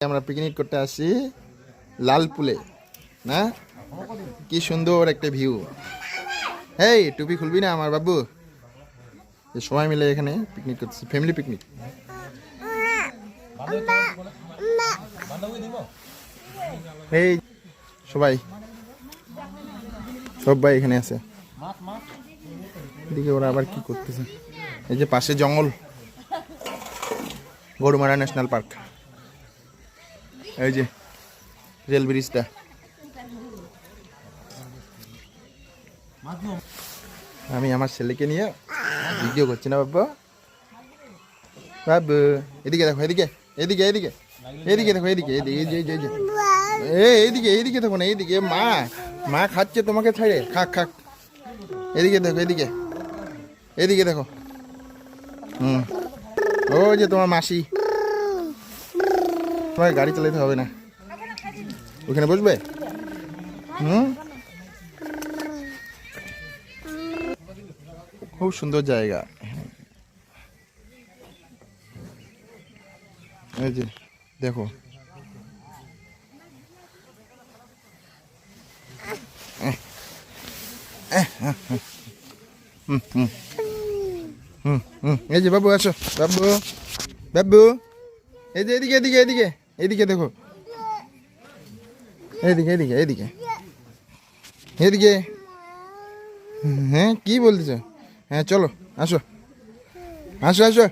আমরা পিকনিক করতে আসি লালপুলে না, কি সুন্দর একটা ভিউ। এই টুপি খুলবি না আমার বাবু? সবাই মিলে এখানে পিকনিক করতেছি, ফ্যামিলি পিকনিক। এই সবাই সবাই এখানে আছে। এদিকে ওরা আবার কি করতেছে? এই যে পাশে জঙ্গল, গরুমারা ন্যাশনাল পার্ক। এই যে রেল ব্রিজটা। আমি আমার ছেলেকে নিয়ে ভিডিও করছি না বাবু। বাবু এদিকে দেখো, এদিকে এদিকে এদিকে এদিকে দেখো, এদিকে এদিকে এইদিকে এইদিকে দেখো না, এইদিকে মা মা খাচ্ছে তোমাকে ছেড়ে, খাক খাক। এদিকে দেখো, এদিকে এদিকে দেখো। ও যে তোমার মাসি। তোমাকে গাড়ি চালাতে হবে না, ওখানে বসবে। খুব সুন্দর জায়গা। এই যে দেখো, এই যে বাবু আসো, বাবু বাবু এই যে এদিকে এদিকে এদিকে এদিকে দেখো, এদিকে এদিকে এদিকে এদিকে। হ্যাঁ কি বলতেছ? হ্যাঁ চলো আসো আসো আসো।